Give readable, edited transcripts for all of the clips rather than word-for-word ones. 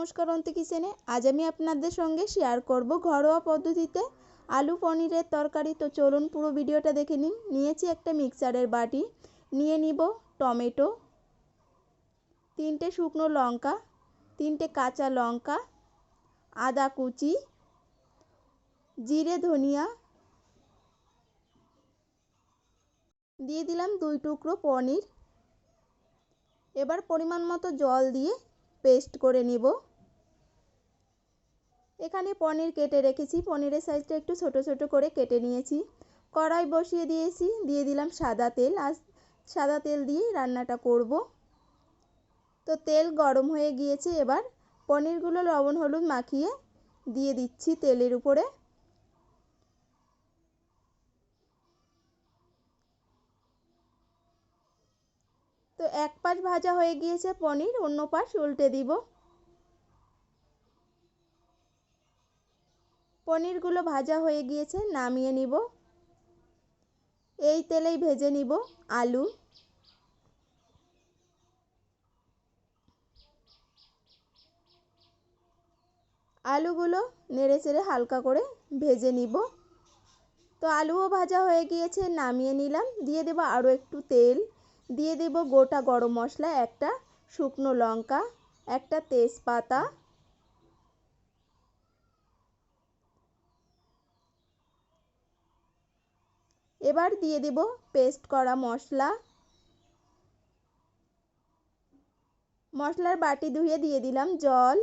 নমস্কার অন্তি কিচেনে। আজ আমি আপনাদের সঙ্গে শেয়ার করব ঘরোয়া পদ্ধতিতে আলু পনিরের তরকারি। তো চলুন পুরো ভিডিওটা দেখে নিন। নিয়েছি একটা মিক্সারের বাটি, নিয়ে নিব টমেটো, 3টে শুকনো লঙ্কা, 3টে কাঁচা লঙ্কা, আদা কুচি, জিরে ধনিয়া, দিয়ে দিলাম 2 টুকরো পনির। এবার পরিমাণ মতো জল দিয়ে পেস্ট করে নিব। এখানে পনির কেটে রেখেছি, পনিরের সাইজটা একটু ছোট ছোট করে কেটে নিয়েছি। কড়াই বসিয়ে দিয়েছি, দিয়ে দিলাম সাদা তেল। আর সাদা তেল দিয়ে রান্নাটা করব। তো তেল গরম হয়ে গিয়েছে, এবার পনিরগুলো লবণ হলুদ মাখিয়ে দিয়ে দিচ্ছি তেলের উপরে। তো এক পাশ ভাজা হয়ে গিয়েছে পনির, অন্য পাশ উল্টে দিব। পনিরগুলো ভাজা হয়ে গিয়েছে, নামিয়ে নিব। এই তেলেই ভেজে নিব আলু। আলুগুলো নেড়েচেড়ে হালকা করে ভেজে নিব। তো আলুও ভাজা হয়ে গিয়েছে, নামিয়ে নিলাম। দিয়ে দেব আরও একটু তেল, দিয়ে দেব গোটা গরম মশলা, একটা শুকনো লঙ্কা, একটা তেজপাতা, এবার দিয়ে দেব পেস্ট করা মশলা। মশলার বাটি ধুয়ে দিয়ে দিলাম জল,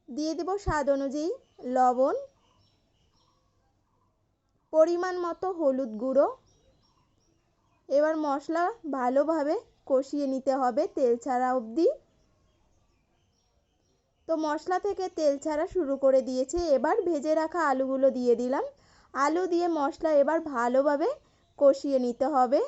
দিয়ে দেব স্বাদ অনুযায়ী লবণ, পরিমাণ মতো হলুদ গুঁড়ো। এবার মশলা ভালোভাবে কষিয়ে নিতে হবে তেল ছাড়া অবধি। তো মশলা থেকে তেল ছাড়া শুরু করে দিয়েছে, এবার ভেজে রাখা আলুগুলো দিয়ে দিলাম। আলু দিয়ে মশলা এবার ভালোভাবে কষিয়ে নিতে হবে।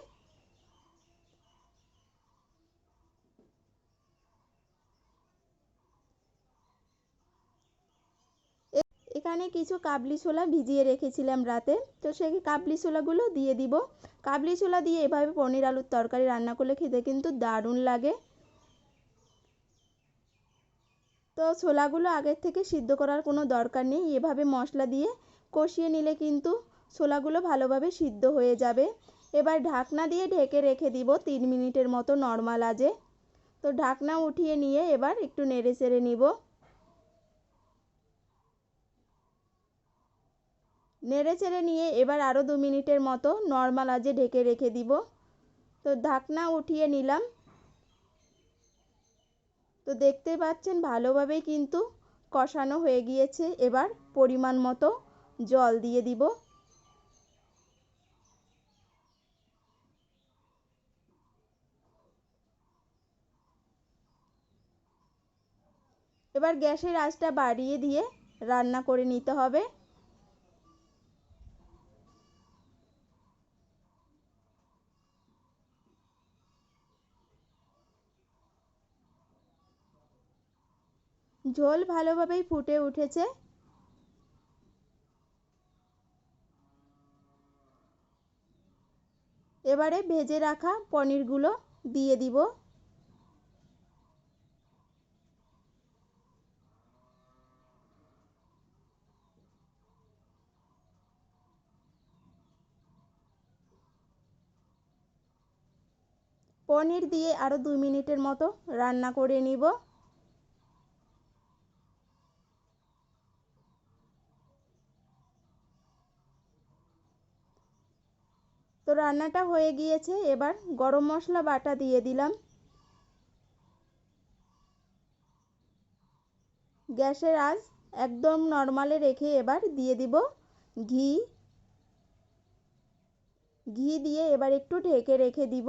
এখানে কিছু কাবলি ছোলা ভিজিয়ে রেখেছিলাম রাতে, তো সেই কাবলি ছোলাগুলো দিয়ে দিব। কাবলি ছোলা দিয়ে এভাবে পনির আলুর তরকারি রান্না করলে খেতে কিন্তু দারুণ লাগে। তো ছোলাগুলো আগের থেকে সিদ্ধ করার কোনো দরকার নেই, এভাবে মশলা দিয়ে কষিয়ে নিলে কিন্তু ছোলাগুলো ভালোভাবে সিদ্ধ হয়ে যাবে। এবার ঢাকনা দিয়ে ঢেকে রেখে দিব 3 মিনিটের মতো নর্মাল আঁচে। তো ঢাকনা উঠিয়ে নিয়ে এবার একটু নেড়ে চেড়ে নিব। নেড়ে চেড়ে নিয়ে এবার আরও 2 মিনিটের মতো নর্মাল আঁচে ঢেকে রেখে দিব। তো ঢাকনা উঠিয়ে নিলাম। তো দেখতে পাচ্ছেন ভালোভাবেই কিন্তু কষানো হয়ে গিয়েছে। এবার পরিমাণ মতো জল দিয়ে দিব। এবার গ্যাসের আঁচটা বাড়িয়ে দিয়ে রান্না করে নিতে হবে। ঝোল ভালোভাবেই ফুটে উঠেছে। এবারে ভেজে রাখা পনিরগুলো দিয়ে দিব। পনির দিয়ে আরও 2 মিনিটের মতো রান্না করে নিব। তো রান্নাটা হয়ে গিয়েছে, এবার গরম মশলা বাটা দিয়ে দিলাম। গ্যাসের আঁচ একদম নর্মালে রেখে এবার দিয়ে দিব ঘি। ঘি দিয়ে এবার একটু ঢেকে রেখে দিব।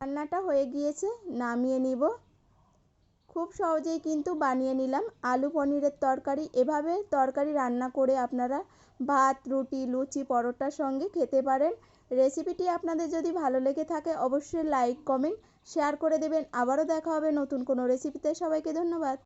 রান্নাটা হয়ে গিয়েছে, নামিয়ে নিব। খুব সহজেই কিন্তু বানিয়ে নিলাম আলু পনিরের তরকারি। এভাবে তরকারি রান্না করে আপনারা ভাত, রুটি, লুচি, পরোটার সঙ্গে খেতে পারেন। রেসিপিটি আপনাদের যদি ভালো লেগে থাকে অবশ্যই লাইক, কমেন্ট, শেয়ার করে দেবেন। আবারও দেখা হবে নতুন কোনো রেসিপিতে। সবাইকে ধন্যবাদ।